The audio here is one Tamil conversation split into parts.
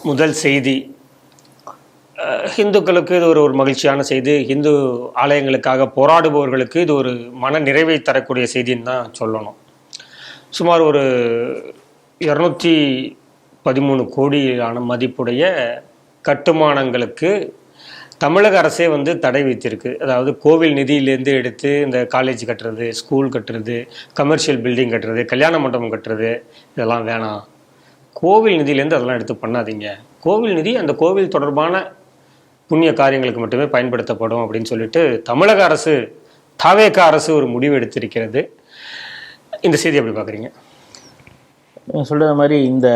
முதல் செய்தி, இந்துக்களுக்கு இது ஒரு மகிழ்ச்சியான செய்தி. இந்து ஆலயங்களுக்காக போராடுபவர்களுக்கு இது ஒரு மன நிறைவை தரக்கூடிய செய்தின்னு தான் சொல்லணும். சுமார் ஒரு 213 கோடியான மதிப்புடைய கட்டுமானங்களுக்கு தமிழக அரசே தடை வைத்திருக்கு. அதாவது கோவில் நிதியிலேருந்து எடுத்து இந்த காலேஜ் கட்டுறது, ஸ்கூல் கட்டுறது, கமர்ஷியல் பில்டிங் கட்டுறது, கல்யாண மண்டபம் கட்டுறது, இதெல்லாம் வேணாம். கோவில் நிதியிலேருந்து அதெல்லாம் எடுத்து பண்ணாதீங்க. கோவில் நிதி அந்த கோவில் தொடர்பான புண்ணிய காரியங்களுக்கு மட்டுமே பயன்படுத்தப்படும் அப்படின்னு சொல்லிட்டு தமிழக அரசு, தாவேக அரசு ஒரு முடிவு எடுத்திருக்கிறது. இந்த செய்தி எப்படி பார்க்குறீங்க? சொல்கிற மாதிரி இந்த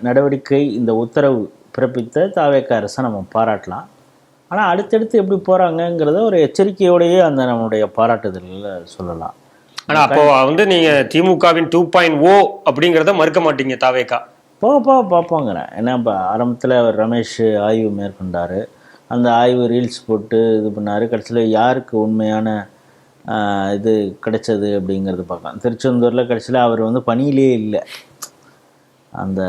நடவடிக்கை, இந்த உத்தரவு பிறப்பித்த தாவேக அரசை நம்ம பாராட்டலாம். ஆனால் அடுத்தடுத்து எப்படி போகிறாங்கங்கிறத ஒரு எச்சரிக்கையோடையே அந்த நம்மளுடைய பாராட்டுதலில் சொல்லலாம். ஆனால் அப்போ நீங்கள் திமுகவின் 2.0 அப்படிங்கிறத மறுக்க மாட்டீங்க தாவேகா? போக பார்ப்போங்கிறேன். ஏன்னா இப்போ ஆரம்பத்தில் அவர் ரமேஷ் ஆய்வு மேற்கொண்டார். அந்த ஆய்வு ரீல்ஸ் போட்டு இது பண்ணார். கடைசியில் யாருக்கு உண்மையான இது கிடைச்சது அப்படிங்கிறது பார்க்கலாம். திருச்செந்தூரில் கடைசியில் அவர் பணியிலே இல்லை. அந்த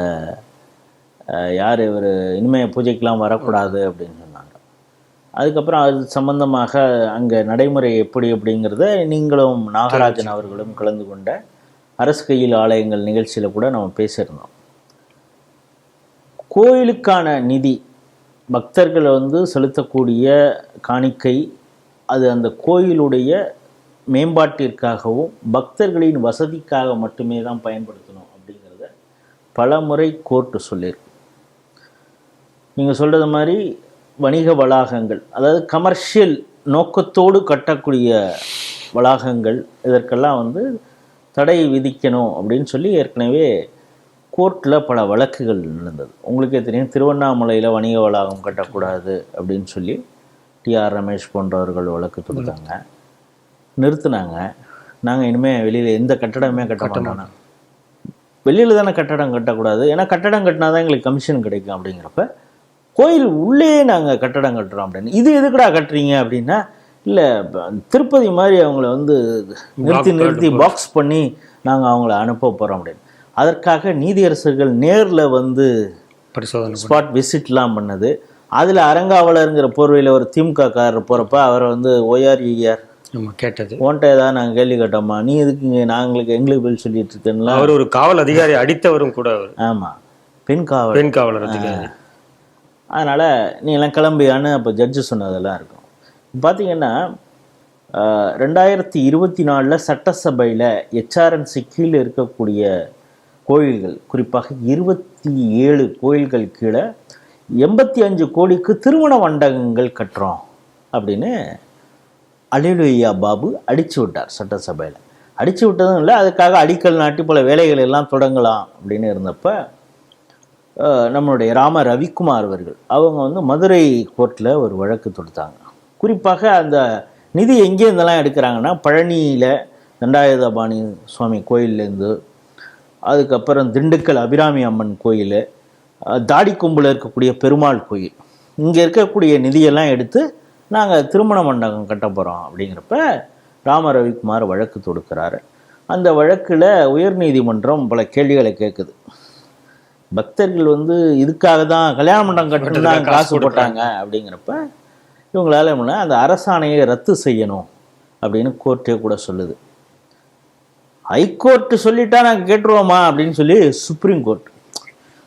யார் இவர் இனிமேல் பூஜைக்கெலாம் வரக்கூடாது அப்படின்னு சொன்னாங்க. அதுக்கப்புறம் அது சம்பந்தமாக அங்கே நடைமுறை எப்படி அப்படிங்கிறத நீங்களும் நாகராஜன் அவர்களும் கலந்து கொண்ட அரசு கையில் ஆலயங்கள் நிகழ்ச்சியில் கூட நம்ம பேசியிருந்தோம். கோயிலுக்கான நிதி, பக்தர்கள் செலுத்தக்கூடிய காணிக்கை, அது அந்த கோயிலுடைய மேம்பாட்டிற்காகவும் பக்தர்களின் வசதிக்காக மட்டுமே தான் பயன்படுத்தணும் அப்படிங்கிறத பல முறை கோர்ட்டு சொல்லியிருக்கு. நீங்கள் சொல்கிறது மாதிரி வணிக வளாகங்கள், அதாவது கமர்ஷியல் நோக்கத்தோடு கட்டக்கூடிய வளாகங்கள், இதற்கெல்லாம் தடை விதிக்கணும் அப்படின்னு சொல்லி ஏற்கனவே கோர்ட்டில் பல வழக்குகள் நடந்தது. உங்களுக்கே தெரியும், திருவண்ணாமலையில் வணிக வளாகம் கட்டக்கூடாது அப்படின்னு சொல்லி டிஆர் ரமேஷ் போன்றவர்கள் வழக்கு தொடுத்தாங்க, நிறுத்தினாங்க. நாங்கள் இனிமேல் வெளியில் எந்த கட்டடமே கட்ட மாட்டோம், வெளியில் தானே கட்டடம் கட்டக்கூடாது, ஏன்னா கட்டடம் கட்டினா தான் எங்களுக்கு கமிஷன் கிடைக்கும். அப்படிங்கிறப்ப கோயில் உள்ளே நாங்கள் கட்டடம் கட்டுறோம் அப்படின்னு. இது எதுக்குடா கட்டுறீங்க அப்படின்னா, இல்லை திருப்பதி மாதிரி அவங்கள நிறுத்தி பாக்ஸ் பண்ணி நாங்கள் அவங்கள அனுப்ப போகிறோம் அப்படின்னு. அதற்காக நீதியரசர்கள் நேரில் பரிசோதனை ஸ்பாட் விசிட்லாம் பண்ணது. அதில் அரங்காவலருங்கிற போர்வையில் ஒரு திமுக காரர் போகிறப்ப அவரை ORER கேட்டது, ஓன்ட்ட ஏதாவது நாங்கள் கேள்வி கேட்டோம்மா, நீ எதுக்கு எங்களுக்கு பில் சொல்லிட்டு இருக்கேன்ல. அவர் ஒரு காவல் அதிகாரி அடித்தவரும் கூட. ஆமாம், பெண் காவலர் அதிகாரி. அதனால் நீ எல்லாம் கிளம்பியான்னு அப்போ ஜட்ஜு சொன்னதெல்லாம் இருக்கும். பார்த்தீங்கன்னா 2024 சட்டசபையில் HRNC கீழே இருக்கக்கூடிய கோயில்கள், குறிப்பாக 27 கோயில்கள் கீழே 85 கோடிக்கு திருமண மண்டபங்கள் கட்டுறோம் அப்படின்னு அலேலுயா பாபு அடித்து விட்டார். சட்டசபையில் அடித்து விட்டதும் இல்லை, அதுக்காக அடிக்கல் நாட்டி பல வேலைகள் எல்லாம் தொடங்கலாம் அப்படின்னு இருந்தப்போ நம்மளுடைய ராம ரவிக்குமார் அவர்கள் அவங்க மதுரை கோர்ட்டில் ஒரு வழக்கு தொடுத்தாங்க. குறிப்பாக அந்த நிதி எங்கே இருந்தெல்லாம் எடுக்கிறாங்கன்னா, பழனியில் தண்டாயுதபாணி சுவாமி கோயிலேருந்து, அதுக்கப்புறம் திண்டுக்கல் அபிராமி அம்மன் கோயில், தாடிக்கொம்பில் இருக்கக்கூடிய பெருமாள் கோயில், இங்கே இருக்கக்கூடிய நிதியெல்லாம் எடுத்து நாங்கள் திருமண மண்டபம் கட்ட போகிறோம் அப்படிங்கிறப்ப ராம ரவிக்குமார் வழக்கு தொடுக்கிறாரு. அந்த வழக்கில் உயர்நீதிமன்றம் பல கேள்விகளை கேட்குது. பக்தர்கள் இதுக்காக தான் கல்யாண மண்டபம் கட்டணும்னா காசு போட்டாங்க அப்படிங்கிறப்ப இவங்களால அந்த அரசாணையை ரத்து செய்யணும் அப்படின்னு கோர்ட்டே கூட சொல்லுது. ஹைகோர்ட்டு சொல்லிட்டா நாங்கள் கேட்டுருவோமா அப்படின்னு சொல்லி சுப்ரீம் கோர்ட்,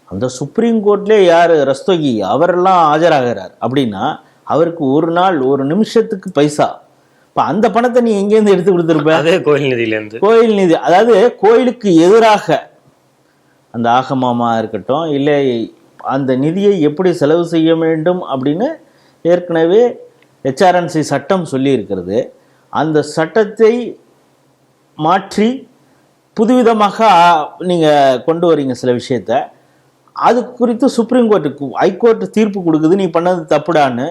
அந்த சுப்ரீம் கோர்ட்லேயே யார் ரஸ்தோகி அவரெல்லாம் ஆஜராகிறார் அப்படின்னா அவருக்கு ஒரு நாள் ஒரு நிமிஷத்துக்கு பைசா. இப்போ அந்த பணத்தை நீ எங்கேருந்து எடுத்து கொடுத்துருப்ப? அதே கோயில் நிதியிலேருந்து. கோயில் நிதி, அதாவது கோயிலுக்கு எதிராக அந்த ஆகமமாக இருக்கட்டும், இல்லை அந்த நிதியை எப்படி செலவு செய்ய வேண்டும் அப்படின்னு ஏற்கனவே HRNC சட்டம் சொல்லி இருக்கிறது. அந்த சட்டத்தை மாற்றி புதுவிதமாக நீங்கள் கொண்டு வரீங்க சில விஷயத்த. அது குறித்து சுப்ரீம் கோர்ட்டுக்கு ஹைகோர்ட்டு தீர்ப்பு கொடுக்குது, நீ பண்ணது தப்புடான்னு.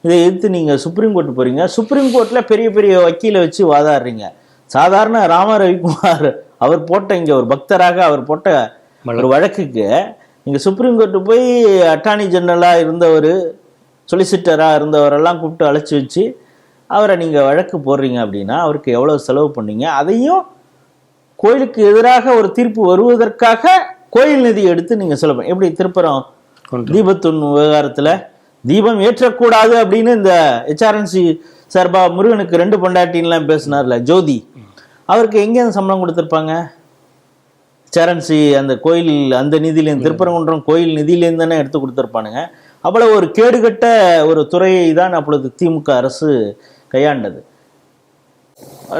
இதை எதிர்த்து நீங்கள் சுப்ரீம் கோர்ட்டு போகிறீங்க. சுப்ரீம் கோர்ட்டில் பெரிய பெரிய வக்கீலை வச்சு வாதாடுறீங்க. சாதாரண ராம ரவிக்குமார் அவர் போட்ட, இங்கே ஒரு பக்தராக அவர் போட்ட ஒரு வழக்குக்கு நீங்கள் சுப்ரீம் கோர்ட்டு போய் அட்டார்னி ஜெனரலாக இருந்தவர், சொலிசிட்டராக இருந்தவரெல்லாம் கூப்பிட்டு அழைச்சி வச்சு அவரை நீங்கள் வழக்கு போடுறீங்க அப்படின்னா அவருக்கு எவ்வளோ செலவு பண்ணீங்க? அதையும் கோயிலுக்கு எதிராக ஒரு தீர்ப்பு வருவதற்காக கோயில் நிதி எடுத்து நீங்கள் சொல்ல எப்படி திருப்புறம் தீபத்தூண் விவகாரத்துல தீபம் ஏற்றக்கூடாது அப்படின்னு இந்த ஹெச்ஆர்என்சி சார்பா முருகனுக்கு 2 பொண்டாட்டின்லாம் பேசினார்ல ஜோதி, அவருக்கு எங்கேருந்து சம்பளம் கொடுத்துருப்பாங்க? ஹெச்ஆர்என்சி அந்த கோயில் அந்த நிதியிலேருந்து, திருப்பரங்குன்றம் கோயில் நிதியிலேருந்து தானே எடுத்து கொடுத்துருப்பானுங்க. அவ்வளோ ஒரு கேடுகட்ட ஒரு துறையை தான் அப்பொழுது திமுக அரசு கையாண்டது.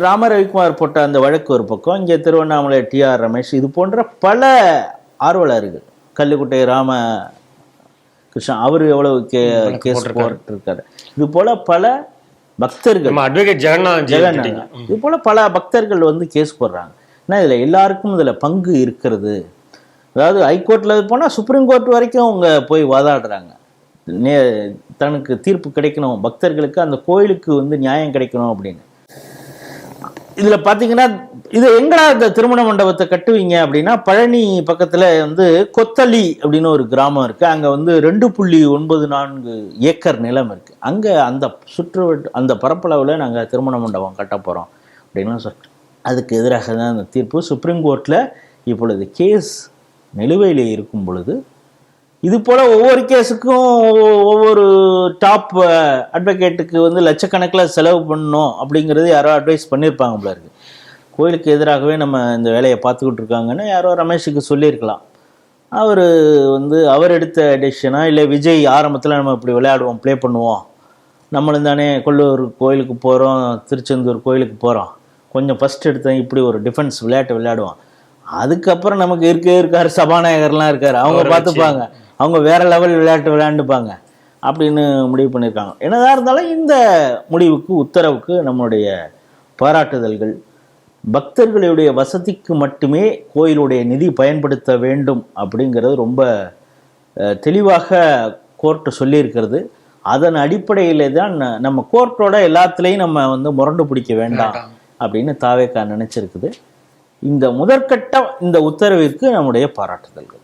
ராம ரவிக்குமார் போட்ட அந்த வழக்கு ஒரு பக்கம், இங்கே திருவண்ணாமலை டிஆர் ரமேஷ், இது போன்ற பல ஆர்வலர்கள், கல்லுக்குட்டை ராம கிருஷ்ணன் அவர் எவ்வளவு கேஸ் போட்டிருக்காரு, இது போல பல பக்தர்கள், ஜெகநாத் இது போல பல பக்தர்கள் வந்து கேஸ் போடுறாங்க. ஏன்னா இதில் எல்லாருக்கும் இதில் பங்கு இருக்கிறது. அதாவது ஹைகோர்ட்டில் போனால் சுப்ரீம் கோர்ட் வரைக்கும் அவங்க போய் வாதாடுறாங்க. தனக்கு தீர்ப்பு கிடைக்கணும், பக்தர்களுக்கு அந்த கோயிலுக்கு வந்து நியாயம் கிடைக்கணும் அப்படின்னு. இதில் பார்த்தீங்கன்னா இது எங்கடா இந்த திருமண மண்டபத்தை கட்டுவீங்க அப்படின்னா, பழனி பக்கத்தில் வந்து கொத்தளி அப்படின்னு ஒரு கிராமம் இருக்குது. அங்கே வந்து 2.94 ஏக்கர் நிலம் இருக்குது. அங்கே அந்த அந்த பரப்பளவில் நாங்கள் திருமண மண்டபம் கட்ட போகிறோம் அப்படின்னு சொல்லிட்டு அதுக்கு எதிராக தான் அந்த தீர்ப்பு. சுப்ரீம் கோர்ட்டில் இப்பொழுது கேஸ் நிலுவையில் இருக்கும் பொழுது இது போல் ஒவ்வொரு கேஸுக்கும் ஒவ்வொரு டாப் அட்வொகேட்டுக்கு வந்து லட்சக்கணக்கில் செலவு பண்ணணும் அப்படிங்கிறது யாரோ அட்வைஸ் பண்ணியிருப்பாங்க போல இருக்குது. கோயிலுக்கு எதிராகவே நம்ம இந்த வேலையை பார்த்துக்கிட்டு இருக்காங்கன்னு யாரோ ரமேஷுக்கு சொல்லியிருக்கலாம். அவர் வந்து அவர் எடுத்த டெசிஷனா, இல்லை விஜய் ஆரம்பத்தில் நம்ம இப்படி விளையாடுவோம், ப்ளே பண்ணுவோம், நம்மளும் தானே கொல்லூர் கோயிலுக்கு போகிறோம், திருச்செந்தூர் கோயிலுக்கு போகிறோம், கொஞ்சம் ஃபஸ்ட் எடுத்தேன் இப்படி ஒரு டிஃபென்ஸ் விளையாட்டு விளையாடுவோம், அதுக்கப்புறம் நமக்கு இருக்கார் சபாநாயகர்லாம் இருக்கார், அவங்க பார்த்துப்பாங்க, அவங்க வேற லெவல் விளையாட்டு விளையாண்டுப்பாங்க அப்படின்னு முடிவு பண்ணியிருக்காங்க. என்னதான் இருந்தாலும் இந்த முடிவுக்கு, உத்தரவுக்கு நம்மளுடைய பாராட்டுதல்கள். பக்தர்களுடைய வசதிக்கு மட்டுமே கோயிலுடைய நிதி பயன்படுத்த வேண்டும் அப்படிங்கிறது ரொம்ப தெளிவாக கோர்ட்டு சொல்லியிருக்கிறது. அதன் அடிப்படையிலே தான் நம்ம கோர்ட்டோட எல்லாத்துலேயும் நம்ம வந்து முரண்டு பிடிக்க வேண்டாம் அப்படின்னு தாவேக்கா நினைச்சிருக்குது. இந்த முதற்கட்ட இந்த உத்தரவிற்கு நம்முடைய பாராட்டுதல்கள்.